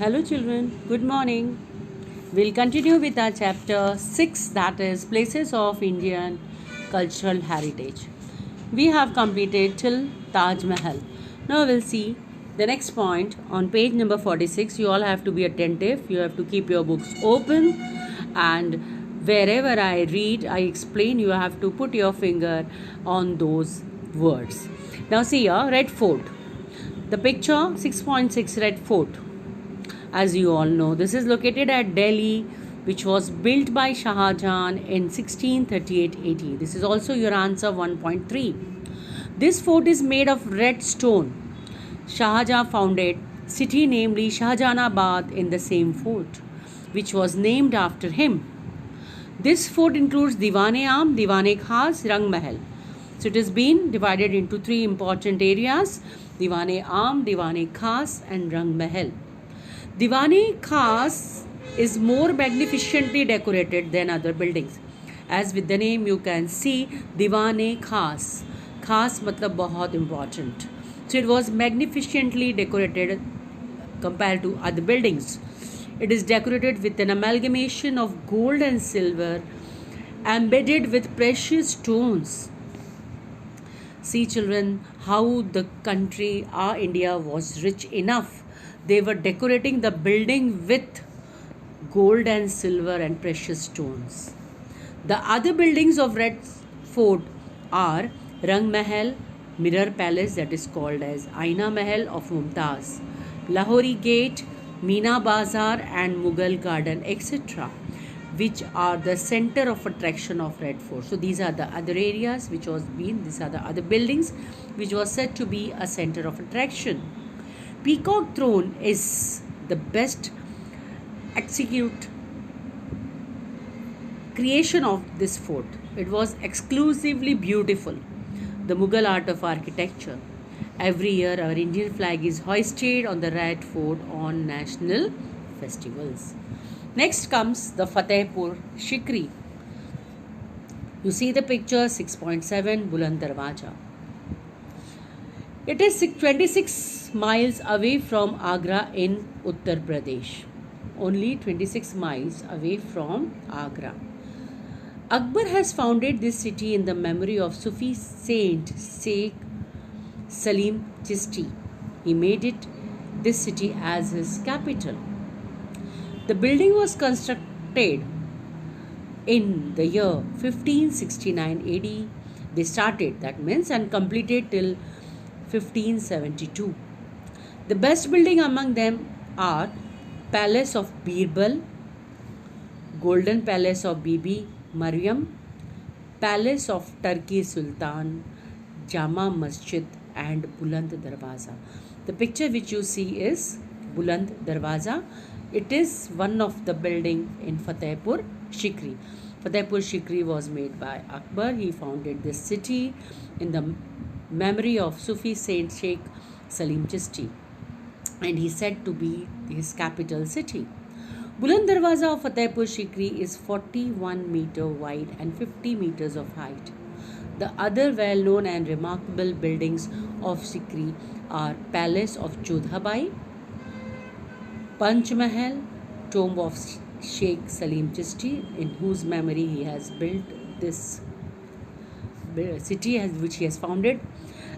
Hello, children. Good morning. We'll continue with our chapter 6, that is Places of Indian Cultural Heritage. We have completed till Taj Mahal. Now we'll see the next point on page number 46. You all have to be attentive. You have to keep your books open, and wherever I read, I explain, you have to put your finger on those words. Now see here, Red Fort. The picture 6.6 Red Fort. As you all know, this is located at Delhi, which was built by Shah Jahan in 1638 AD. This is also your answer 1.3. This fort is made of red stone. Shah Jahan founded city namely Shahjahanabad in the same fort, which was named after him. This fort includes Diwan-e-Aam, Diwan-e-Khas, Rang Mahal. So it has been divided into three important areas: Diwan-e-Aam, Diwan-e-Khas and Rang Mahal. Diwan-e-Khas is more magnificently decorated than other buildings. As with the name you can see, Diwan-e-Khas. Khas matlab बहुत important. So it was magnificently decorated compared to other buildings. It is decorated with an amalgamation of gold and silver embedded with precious stones. See, children, how the country, our India, was rich enough. They were decorating the building with gold and silver and precious stones. The other buildings of Red Fort are Rang Mahal, Mirror Palace, that is called as Aina Mahal of Mumtaz, Lahori Gate, Meena Bazar and Mughal Garden, etc., which are the center of attraction of Red Fort. So these are the other areas which was been, these are the other buildings which was said to be a center of attraction. Peacock Throne is the best execute creation of this fort. It was exclusively beautiful, the Mughal art of architecture. Every year our Indian flag is hoisted on the Red Fort on national festivals. Next comes the Fatehpur Sikri. You see the picture 6.7 Buland Darwaza. It is 26 miles away from Agra in Uttar Pradesh. Only 26 miles away from Agra. Akbar has founded this city in the memory of Sufi saint Sheikh Salim Chishti. He made it this city as his capital. The building was constructed in the year 1569 AD. They started, that means, and completed till 1572. The best building among them are Palace of Birbal, Golden Palace of Bibi Maryam, Palace of Turkey Sultan, Jama Masjid and Buland Darwaza. The picture which you see is Buland Darwaza. It is one of the building in Fatehpur Sikri. Fatehpur Sikri was made by Akbar. He founded this city in the memory of Sufi saint Sheikh Salim Chishti, and he said to be his capital city. Buland Darwaza of Fatehpur Sikri is 41 meter wide and 50 meters of height. The other well-known and remarkable buildings of Sikri are Palace of Jodhabai, Panch Mahal, tomb of Sheikh Salim Chishti, in whose memory he has built this city which he has founded,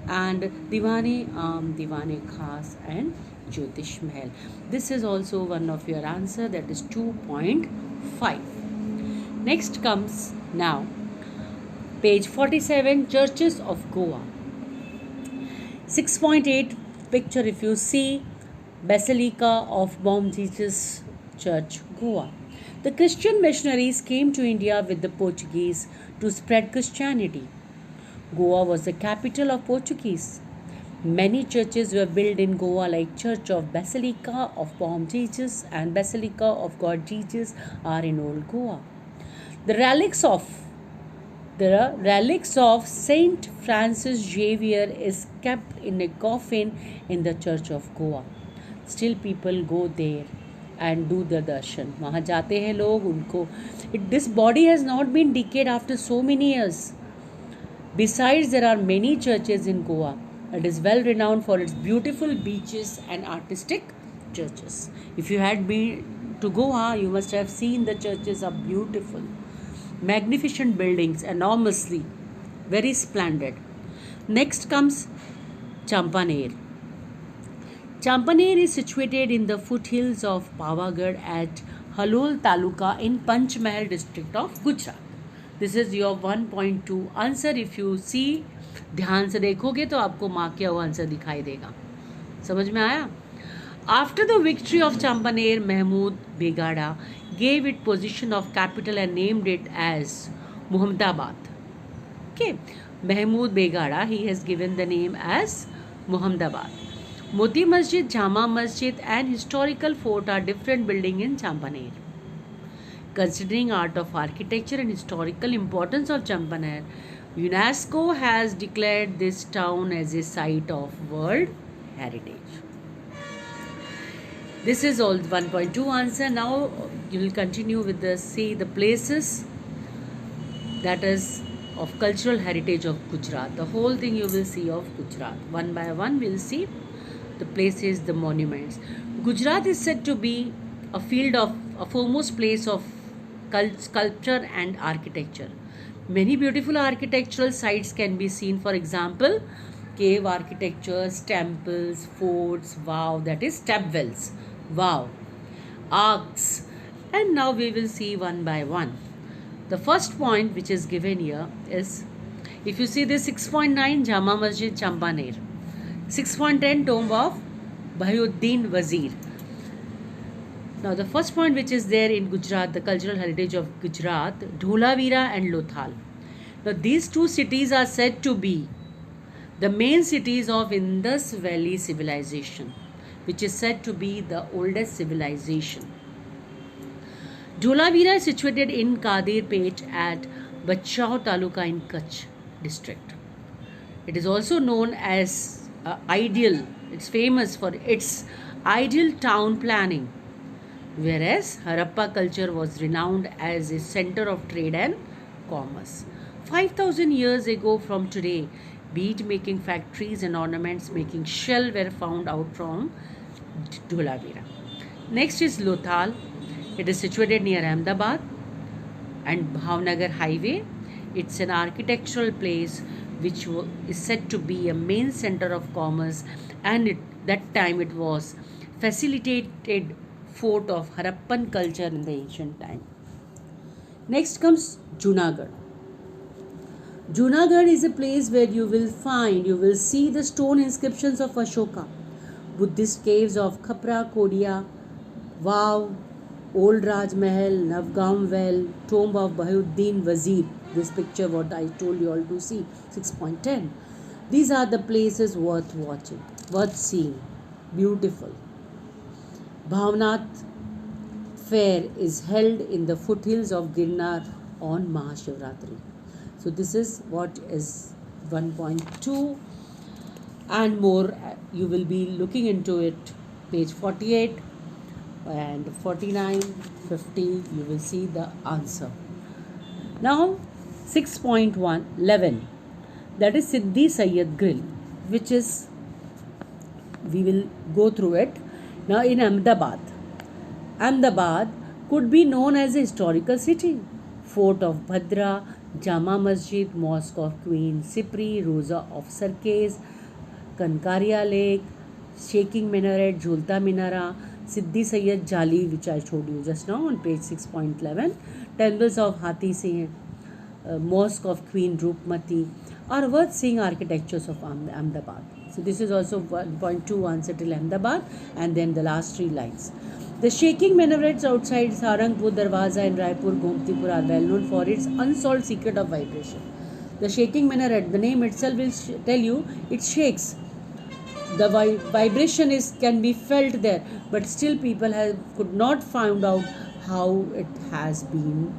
and Diwan-e-Aam, Diwan-e-Khas and Jyotish Mahal. This is also one of your answer, that is 2.5. Next comes now page 47, Churches of Goa. 6.8 picture, if you see, Basilica of Bom Jesus Church, Goa. The Christian missionaries came to India with the Portuguese to spread Christianity. Goa was the capital of Portuguese. Many churches were built in Goa, like Church of Basilica of Bom Jesus and Basilica of God Jesus are in Old Goa. The relics of Saint Francis Xavier is kept in a coffin in the Church of Goa. Still people go there and do the darshan. वहाँ जाते हैं लोग उनको. This body has not been decayed after so many years. Besides, there are many churches in Goa. It is well renowned for its beautiful beaches and artistic churches. If you had been to Goa, you must have seen the churches are beautiful, magnificent buildings, enormously, very splendid. Next comes Champaner. Champaner is situated in the foothills of Pavagadh at Halol Taluka in Panchmahal district of Gujarat. This is your 1.2 answer. If you see, ध्यान से देखोगे तो आपको mark किया हुआ answer दिखाई देगा. समझ में आया? After the victory of Champaner, Mahmud Begada gave it position of capital and named it as Muhammadabad. Okay, Mahmud Begada, he has given the name as Muhammadabad. Moti Masjid, Jama Masjid and historical fort are different building in Champaner. Considering art of architecture and historical importance of Champaner, UNESCO has declared this town as a site of World Heritage. This is all 1.2 answer. Now you will continue with the places that is of cultural heritage of Gujarat. The whole thing you will see of Gujarat. One by one we will see the places, the monuments. Gujarat is said to be a foremost place of sculpture and architecture. Many beautiful architectural sites can be seen. For example, cave architectures, temples, forts, wow, that is stepwells, wow, arcs. And now we will see one by one. The first point which is given here is, if you see this 6.9 Jama Masjid Champaner, 6.10 Tomb of Bahauddin Wazir. Now the first point which is there in Gujarat, the cultural heritage of Gujarat, Dholavira and Lothal. Now these two cities are said to be the main cities of Indus Valley civilization, which is said to be the oldest civilization. Dholavira is situated in Kadir Peth at Bachau Taluka in Kutch district. It is also known as ideal. It's famous for its ideal town planning, whereas Harappa culture was renowned as a center of trade and commerce. 5,000 years ago from today, bead making factories and ornaments making shell were found out from Dholavira. Next is Lothal. It is situated near Ahmedabad and Bhavnagar highway. It's an architectural place which is said to be a main center of commerce, and that time it was facilitated fort of Harappan culture in the ancient time. Next comes Junagadh. Junagadh is a place where you will see the stone inscriptions of Ashoka, Buddhist caves of Khapra, Kodia, Wow, Old Raj Mahal, Navgaon Well, Tomb of Bahauddin Wazir. This picture what I told you all to see, 6.10. These are the places worth watching, worth seeing. Beautiful. Bhavnath fair is held in the foothills of Girnar on Mahashivratri. So this is what is 1.2 and more. You will be looking into it, page 48 and 49, 50. You will see the answer. Now 6.11, that is Siddhi Sayyad Grill, which is, we will go through it. Now in Ahmedabad could be known as a historical city. Fort of Bhadra, Jama Masjid, Mosque of Queen Sipri, Rosa of Sarkis, Kankaria Lake, Shaking Minaret, Jhulta Minara, Siddhi Sayyad Jali, which I showed you just now on page 6.11, temples of Hathi Singh, Mosque of Queen Roopmati are worth seeing architectures of Ahmedabad. So this is also 1.2 answer till Ahmedabad, and then the last three lines. The shaking minarets outside Sarangpur Darwaza in Raipur, Gomtipur are well known for its unsolved secret of vibration. The shaking minaret, the name itself will tell you, it shakes. The vibration can be felt there, but still people could not find out how it has been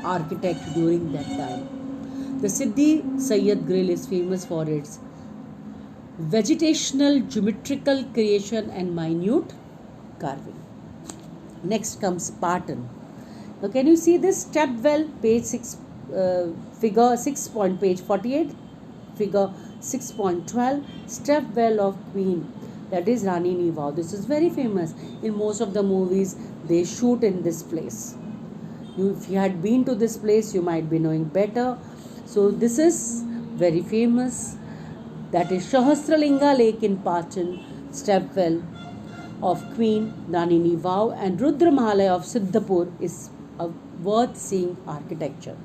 architect during that time. The Siddhi Sayyad Grill is famous for its vegetational geometrical creation and minute carving. Next comes Patan. Now can you see this step well, page 6, figure 6 point, page 48, figure 6.12, step well of Queen that is Rani Ni Vav. This is very famous. In most of the movies, they shoot in this place. If you had been to this place, you might be knowing better. So this is very famous. That is Sahasralinga Lake in Patan, stepwell of Queen Rani Ni Vav, and Rudra Mahalaya of Siddhapur is a worth seeing architecture.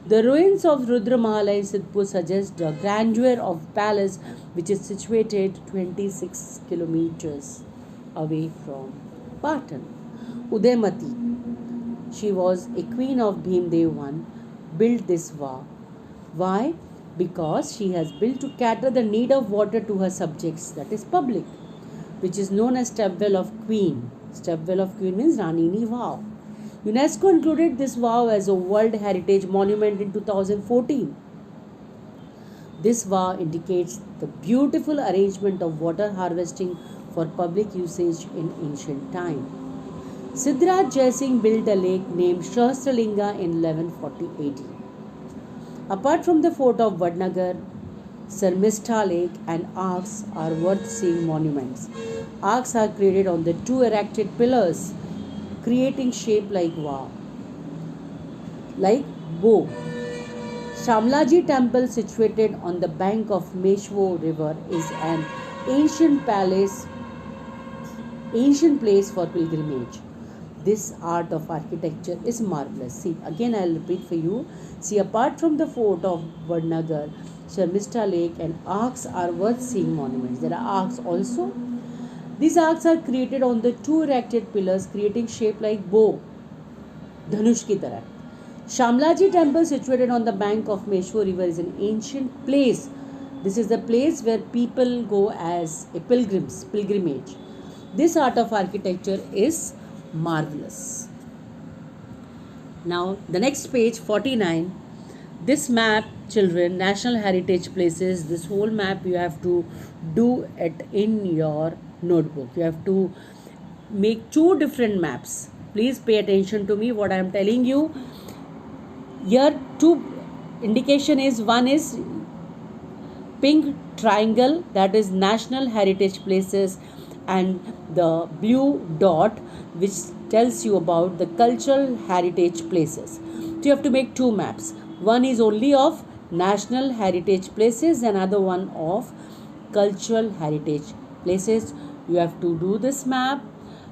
The ruins of Rudra Mahalaya in Siddhapur suggest the grandeur of palace which is situated 26 kilometers away from Patan. Udaymati, she was a queen of Bhimdev I, built this vow. Why? Because she has built to cater the need of water to her subjects, that is public, which is known as Stepwell of Queen. Stepwell of Queen means Rani Ni Vav. UNESCO included this vow as a World Heritage Monument in 2014. This vow indicates the beautiful arrangement of water harvesting for public usage in ancient time. Siddharth Jaisingh built a lake named Sahasralinga in 1140 AD. Apart from the fort of Vadnagar, Sarmistha Lake and arcs are worth seeing monuments. Arcs are created on the two erected pillars, creating shape like bow. Shamlaji temple situated on the bank of Meshwo river is an ancient place for pilgrimage. This art of architecture is marvelous. See, again I will repeat for you. See, apart from the fort of Vadnagar, Sharmistha Lake and arcs are worth seeing monuments. There are arcs also. These arcs are created on the two erected pillars, creating shape like bow, dhanush ki tarah. Shamlaji temple situated on the bank of Meshwo river is an ancient place. This is the place where people go as a pilgrimage. This art of architecture is marvelous. Now the next page 49. This map, children, national heritage places, this whole map you have to do it in your notebook. You have to make two different maps. Please pay attention to me what I am telling you. Here two indication is, one is pink triangle, that is national heritage places, and the blue dot which tells you about the cultural heritage places. So you have to make two maps. One is only of national heritage places, another one of cultural heritage places. You have to do this map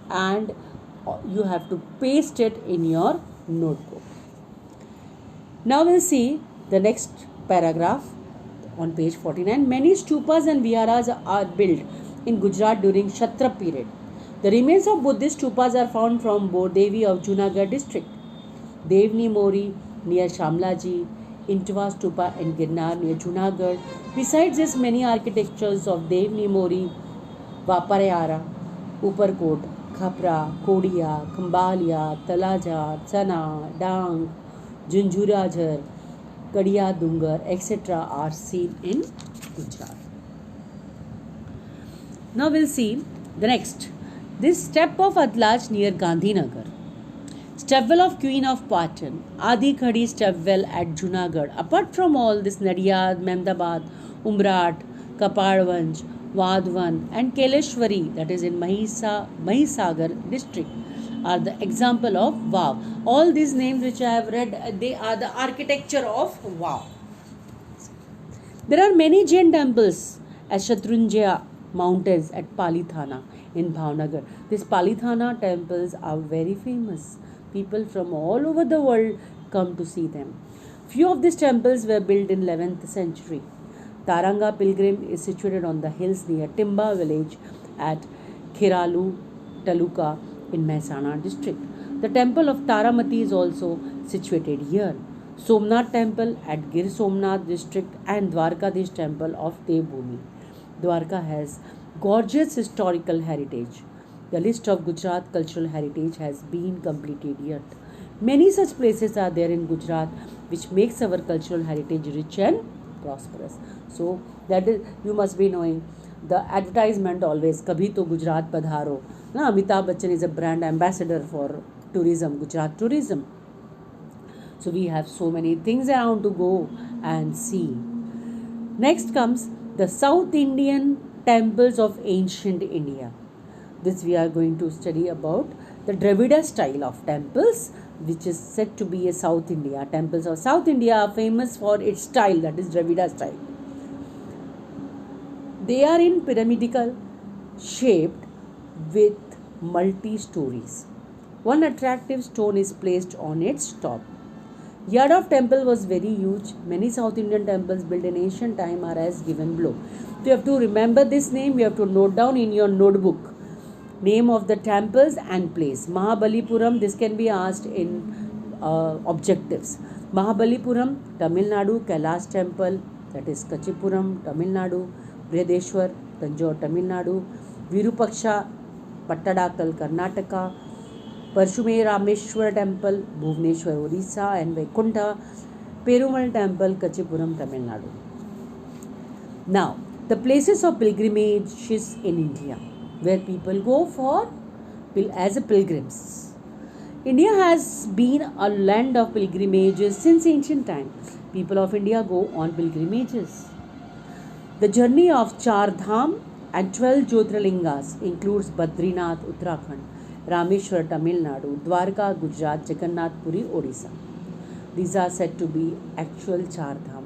and you have to paste it in your notebook. Now we'll see the next paragraph on page 49. Many stupas and viharas are built in Gujarat during Kshatrap period. The remains of Buddhist stupas are found from Bordevi of Junagadh district, Devni Mori near Shamlaji, Intwa stupa in Girnar near Junagadh. Besides this, many architectures of Devni Mori, Vaparayara, Uparkot, Khapra, Kodia, Khambalia, Talaja, Chana, Dang, Junjurajhar, Kadiya Dungar, etc. are seen in Gujarat. Now we'll see the next. This step of Adlaj near Gandhinagar. Stepwell of Queen of Patan, Adi Khadi stepwell at Junagadh. Apart from all this, Nadiyad, Mehmdabad, Umrat, Kapadwanj, Vadwan and Keleshwari, that is in Mahisagar district, are the example of Vav. All these names which I have read, they are the architecture of Vav. There are many Jain temples at Shatrunjaya mountains at Palithana in Bhavnagar. These Palithana temples are very famous. People from all over the world come to see them. Few of these temples were built in 11th century. Taranga Pilgrim is situated on the hills near Timba village at Khiralu Taluka in Mehsana district. The temple of Taramati is also situated here. Somnath temple at Gir Somnath district and Dwarkadish temple of Devbhumi. Dwarka has gorgeous historical heritage. The list of Gujarat cultural heritage has been completed yet. Many such places are there in Gujarat which makes our cultural heritage rich and prosperous. So that is, you must be knowing the advertisement always, Kabhi to Gujarat Padharo. Now, Amitabh Bachchan is a brand ambassador for tourism, Gujarat tourism. So we have so many things around to go and see. Next comes the South Indian temples of ancient India. This we are going to study about the Dravida style of temples, which is said to be a South India. Temples of South India are famous for its style, that is Dravida style. They are in pyramidal shaped with multi-stories. One attractive stone is placed on its top. Yard of temple was very huge. Many South Indian temples built in ancient time are as given below. So you have to remember this name. You have to note down in your notebook name of the temples and place. Mahabalipuram. This can be asked in objectives. Mahabalipuram, Tamil Nadu. Kailash temple, that is Kachipuram, Tamil Nadu. Brihadeshwar, Tanjore, Tamil Nadu. Virupaksha, Pattadakal, Karnataka. Parshume Rameshwar temple, Bhubaneswar, Odisha, and Vaikunta. Perumal temple, Kachipuram, Tamil Nadu. Now, the places of pilgrimages in India, where people go for as a pilgrims. India has been a land of pilgrimages since ancient times. People of India go on pilgrimages. The journey of Char Dham and 12 Jyotirlingas includes Badrinath, Uttarakhand, Rameshwar, Tamil Nadu, Dwarka, Gujarat, Jagannath Puri, Odisha. These are said to be actual Char Dham.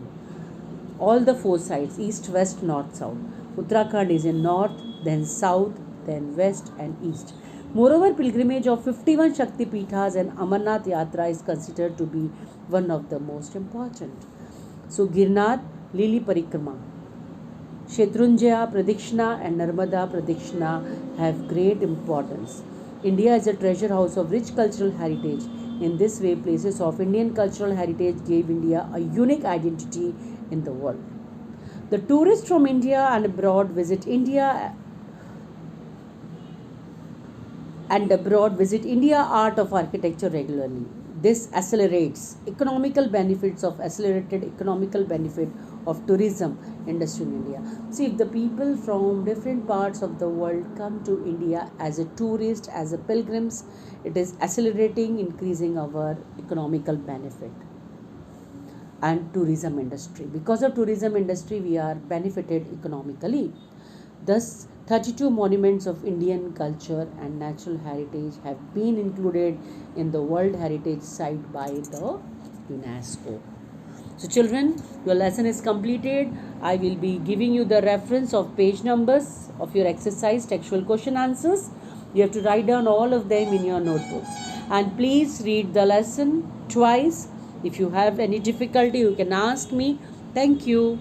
All the four sides, east, west, north, south. Uttarakhand is in north, then south, then west and east. Moreover, pilgrimage of 51 Shakti Pithas and Amarnath Yatra is considered to be one of the most important. So, Girnar, Lili Parikrama, Shatrunjaya Pradikshina and Narmada Pradikshina have great importance. India is a treasure house of rich cultural heritage. In this way, places of Indian cultural heritage gave India a unique identity in the world. The tourists from India and abroad visit India art of architecture regularly. This accelerates accelerated economical benefit of tourism industry in India. See, if the people from different parts of the world come to India as a tourist, as a pilgrims, it is accelerating, increasing our economical benefit and tourism industry. Because of tourism industry, we are benefited economically. Thus, 32 monuments of Indian culture and natural heritage have been included in the World Heritage Site by the UNESCO. So children, your lesson is completed. I will be giving you the reference of page numbers of your exercise, textual question answers. You have to write down all of them in your notebooks. And please read the lesson twice. If you have any difficulty, you can ask me. Thank you.